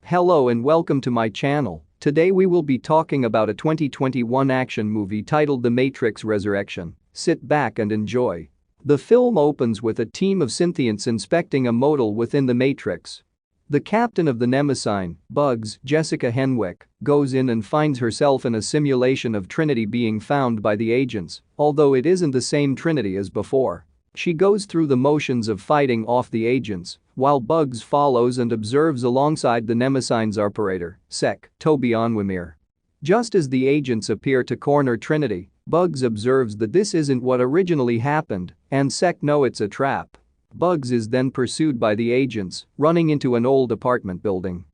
Hello and welcome to my channel. Today we will be talking about a 2021 action movie titled The Matrix Resurrection. Sit back and enjoy. The film opens with a team of synthients inspecting a model within the Matrix. The captain of the Nemesis, Bugs, Jessica Henwick, goes in and finds herself in a simulation of Trinity being found by the agents, although it isn't the same Trinity as before. She goes through the motions of fighting off the agents, while Bugs follows and observes alongside the Nemesis operator, Sec. Toby Onwumere. Just as the agents appear to corner Trinity, Bugs observes that this isn't what originally happened, and Sec knows it's a trap. Bugs is then pursued by the agents, running into an old apartment building.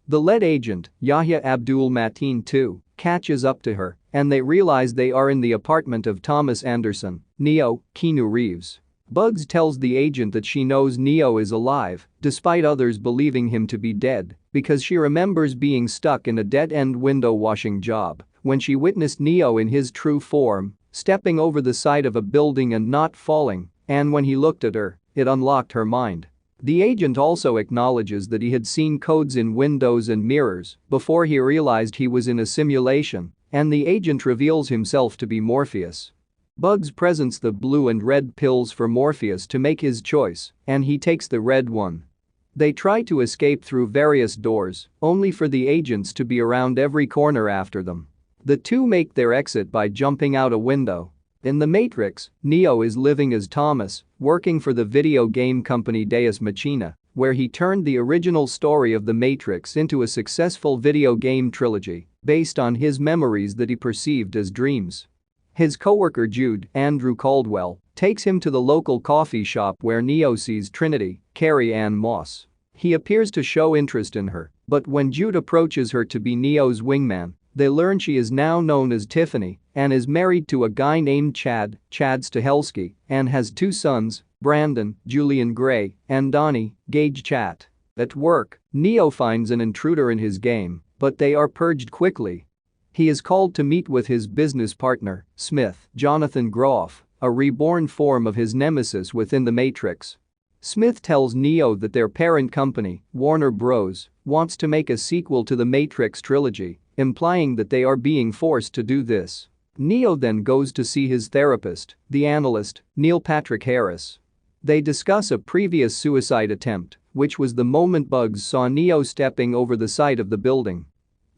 The lead agent, Yahya Abdul Mateen II, catches up to her, and they realize they are in the apartment of Thomas Anderson, Neo, Keanu Reeves. Bugs tells the agent that she knows Neo is alive, despite others believing him to be dead, because she remembers being stuck in a dead-end window washing job when she witnessed Neo in his true form, stepping over the side of a building and not falling, and when he looked at her, it unlocked her mind. The agent also acknowledges that he had seen codes in windows and mirrors before he realized he was in a simulation, and the agent reveals himself to be Morpheus. Bugs presents the blue and red pills for Morpheus to make his choice, and he takes the red one. They try to escape through various doors, only for the agents to be around every corner after them. The two make their exit by jumping out a window. In the Matrix, Neo is living as Thomas, working for the video game company Deus Machina, where he turned the original story of the Matrix into a successful video game trilogy based on his memories that he perceived as dreams. His coworker Jude, Andrew Caldwell, takes him to the local coffee shop where Neo sees Trinity, Carrie Ann Moss. He appears to show interest in her, but when Jude approaches her to be Neo's wingman, they learn she is now known as Tiffany and is married to a guy named Chad Stahelski, and has two sons, Brandon, Julian Gray, and Donnie, Gage Chat. At work, Neo finds an intruder in his game, but they are purged quickly. He is called to meet with his business partner, Smith, Jonathan Groff, a reborn form of his nemesis within the Matrix. Smith tells Neo that their parent company, Warner Bros., wants to make a sequel to the Matrix trilogy, implying that they are being forced to do this. Neo then goes to see his therapist, the analyst, Neil Patrick Harris. They discuss a previous suicide attempt, which was the moment Bugs saw Neo stepping over the side of the building.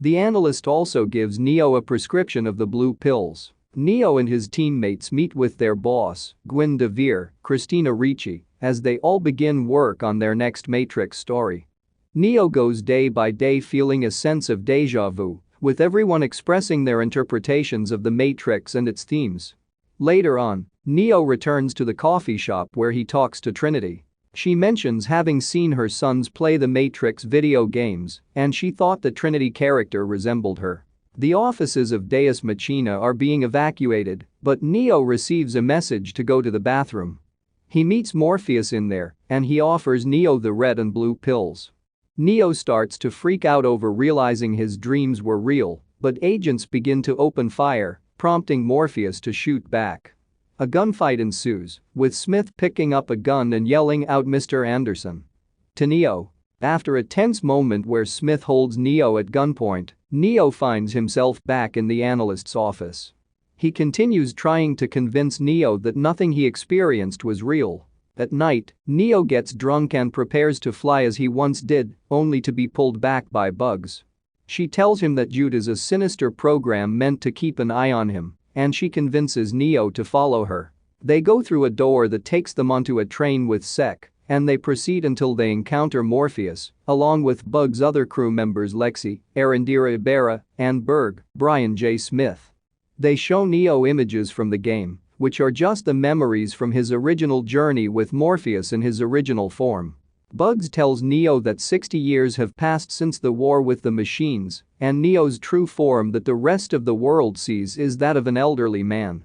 The analyst also gives Neo a prescription of the blue pills. Neo and his teammates meet with their boss, Gwyn DeVere, Christina Ricci, as they all begin work on their next Matrix story. Neo goes day by day feeling a sense of déjà vu, with everyone expressing their interpretations of the Matrix and its themes. Later on, Neo returns to the coffee shop where he talks to Trinity. She mentions having seen her sons play the Matrix video games, and she thought the Trinity character resembled her. The offices of Deus Machina are being evacuated, but Neo receives a message to go to the bathroom. He meets Morpheus in there, and he offers Neo the red and blue pills. Neo starts to freak out over realizing his dreams were real, but agents begin to open fire, prompting Morpheus to shoot back. A gunfight ensues, with Smith picking up a gun and yelling out "Mr. Anderson" to Neo. After a tense moment where Smith holds Neo at gunpoint, Neo finds himself back in the analyst's office. He continues trying to convince Neo that nothing he experienced was real. At night, Neo gets drunk and prepares to fly as he once did, only to be pulled back by Bugs. She tells him that Jude is a sinister program meant to keep an eye on him, and she convinces Neo to follow her. They go through a door that takes them onto a train with Sec, and they proceed until they encounter Morpheus, along with Bugs' other crew members Lexi, Arendira Ibarra, and Berg, Brian J. Smith. They show Neo images from the game, which are just the memories from his original journey with Morpheus in his original form. Bugs tells Neo that 60 years have passed since the war with the machines, and Neo's true form that the rest of the world sees is that of an elderly man.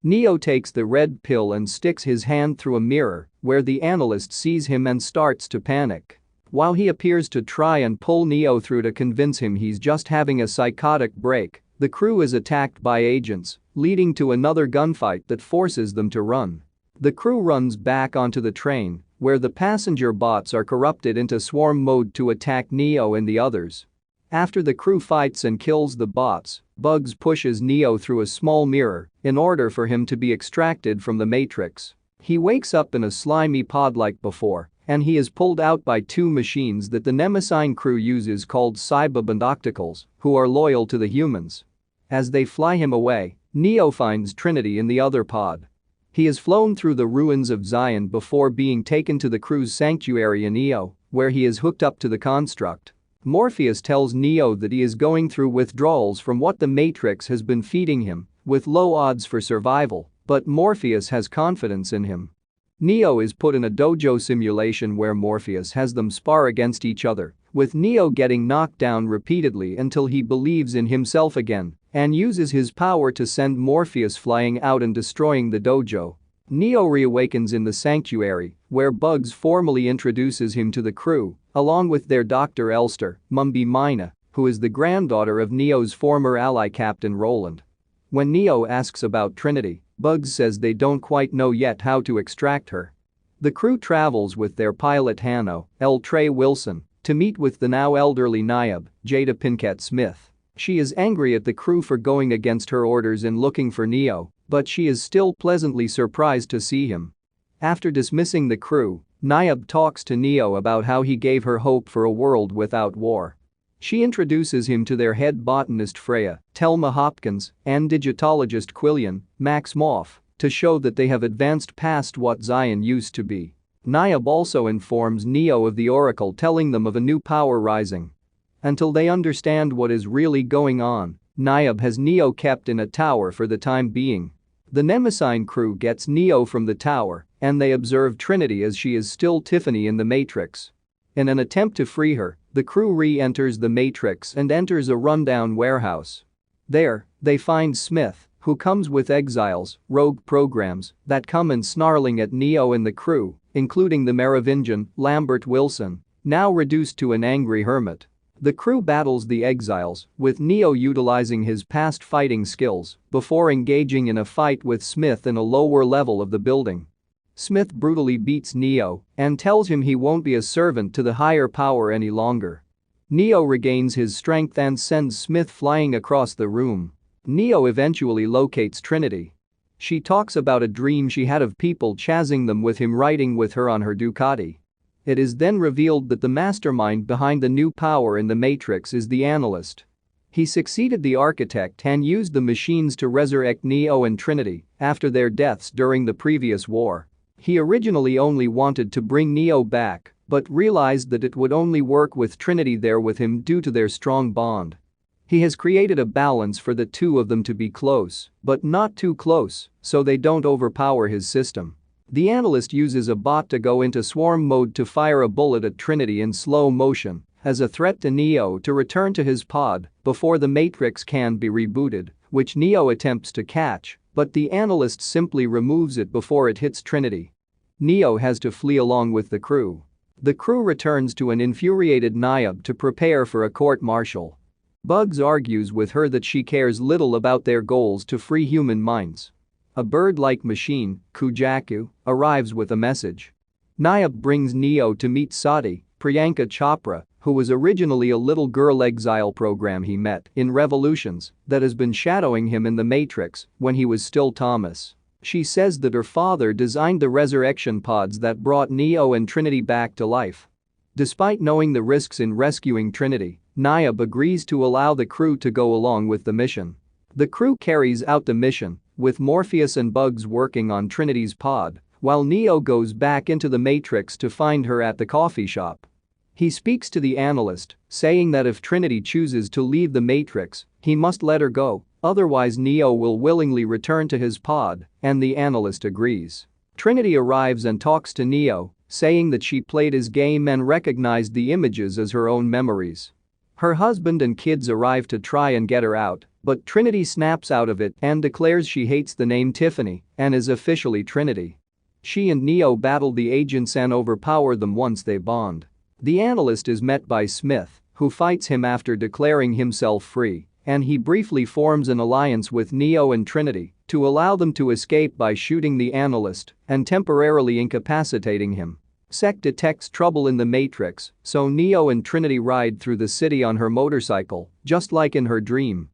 Neo takes the red pill and sticks his hand through a mirror, where the analyst sees him and starts to panic. While he appears to try and pull Neo through to convince him he's just having a psychotic break, the crew is attacked by agents, leading to another gunfight that forces them to run. The crew runs back onto the train, where the passenger bots are corrupted into swarm mode to attack Neo and the others. After the crew fights and kills the bots, Bugs pushes Neo through a small mirror in order for him to be extracted from the Matrix. He wakes up in a slimy pod like before, and he is pulled out by two machines that the Nemesis crew uses called Cybab and Octacles, who are loyal to the humans. As they fly him away, Neo finds Trinity in the other pod. He is flown through the ruins of Zion before being taken to the crew's sanctuary in Io, where he is hooked up to the construct. Morpheus tells Neo that he is going through withdrawals from what the Matrix has been feeding him, with low odds for survival, but Morpheus has confidence in him. Neo is put in a dojo simulation where Morpheus has them spar against each other, with Neo getting knocked down repeatedly until he believes in himself again and uses his power to send Morpheus flying out and destroying the dojo. Neo reawakens in the sanctuary, where Bugs formally introduces him to the crew, along with their Dr. Elster, Mumby Mina, who is the granddaughter of Neo's former ally Captain Roland. When Neo asks about Trinity, Bugs says they don't quite know yet how to extract her. The crew travels with their pilot Hanno, L. Trey Wilson, to meet with the now elderly Niobe, Jada Pinkett Smith. She is angry at the crew for going against her orders in looking for Neo, but she is still pleasantly surprised to see him. After dismissing the crew, Niobe talks to Neo about how he gave her hope for a world without war. She introduces him to their head botanist Freya, Telma Hopkins, and digitologist Quillian, Max Moff, to show that they have advanced past what Zion used to be. Niobe also informs Neo of the Oracle telling them of a new power rising. Until they understand what is really going on, Niobe has Neo kept in a tower for the time being. The Nemesis crew gets Neo from the tower, and they observe Trinity as she is still Tiffany in the Matrix. In an attempt to free her, the crew re-enters the Matrix and enters a rundown warehouse. There, they find Smith, who comes with exiles, rogue programs, that come in snarling at Neo and the crew, including the Merovingian, Lambert Wilson, now reduced to an angry hermit. The crew battles the exiles, with Neo utilizing his past fighting skills before engaging in a fight with Smith in a lower level of the building. Smith brutally beats Neo and tells him he won't be a servant to the higher power any longer. Neo regains his strength and sends Smith flying across the room. Neo eventually locates Trinity. She talks about a dream she had of people chasing them with him riding with her on her Ducati. It is then revealed that the mastermind behind the new power in the Matrix is the analyst. He succeeded the architect and used the machines to resurrect Neo and Trinity after their deaths during the previous war. He originally only wanted to bring Neo back, but realized that it would only work with Trinity there with him due to their strong bond. He has created a balance for the two of them to be close, but not too close, so they don't overpower his system. The analyst uses a bot to go into swarm mode to fire a bullet at Trinity in slow motion as a threat to Neo to return to his pod before the Matrix can be rebooted, which Neo attempts to catch, but the analyst simply removes it before it hits Trinity. Neo has to flee along with the crew. The crew returns to an infuriated Niobe to prepare for a court-martial. Bugs argues with her that she cares little about their goals to free human minds. A bird-like machine, Kujaku, arrives with a message. Niobe brings Neo to meet Sati, Priyanka Chopra, who was originally a little girl exile program he met in Revolutions that has been shadowing him in the Matrix when he was still Thomas. She says that her father designed the resurrection pods that brought Neo and Trinity back to life. Despite knowing the risks in rescuing Trinity, Niobe agrees to allow the crew to go along with the mission. The crew carries out the mission, with Morpheus and Bugs working on Trinity's pod, while Neo goes back into the Matrix to find her at the coffee shop. He speaks to the analyst, saying that if Trinity chooses to leave the Matrix, he must let her go, otherwise Neo will willingly return to his pod, and the analyst agrees. Trinity arrives and talks to Neo, saying that she played his game and recognized the images as her own memories. Her husband and kids arrive to try and get her out, but Trinity snaps out of it and declares she hates the name Tiffany and is officially Trinity. She and Neo battle the agents and overpower them once they bond. The analyst is met by Smith, who fights him after declaring himself free, and he briefly forms an alliance with Neo and Trinity to allow them to escape by shooting the analyst and temporarily incapacitating him. Sec detects trouble in the Matrix, so Neo and Trinity ride through the city on her motorcycle, just like in her dream.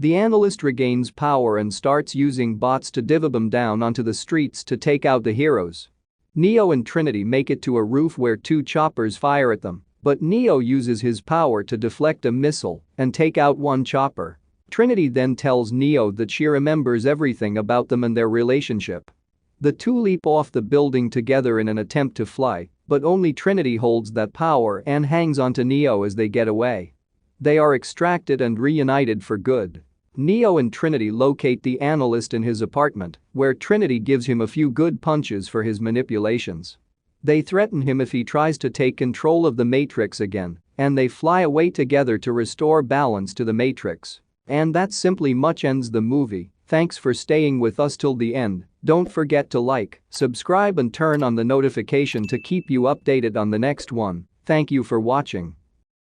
The analyst regains power and starts using bots to div them down onto the streets to take out the heroes. Neo and Trinity make it to a roof where two choppers fire at them, but Neo uses his power to deflect a missile and take out one chopper. Trinity then tells Neo that she remembers everything about them and their relationship. The two leap off the building together in an attempt to fly, but only Trinity holds that power and hangs onto Neo as they get away. They are extracted and reunited for good. Neo and Trinity locate the analyst in his apartment, where Trinity gives him a few good punches for his manipulations. They threaten him if he tries to take control of the Matrix again, and they fly away together to restore balance to the Matrix. And that simply much ends the movie. Thanks for staying with us till the end. Don't forget to like, subscribe and turn on the notification to keep you updated on the next one. Thank you for watching.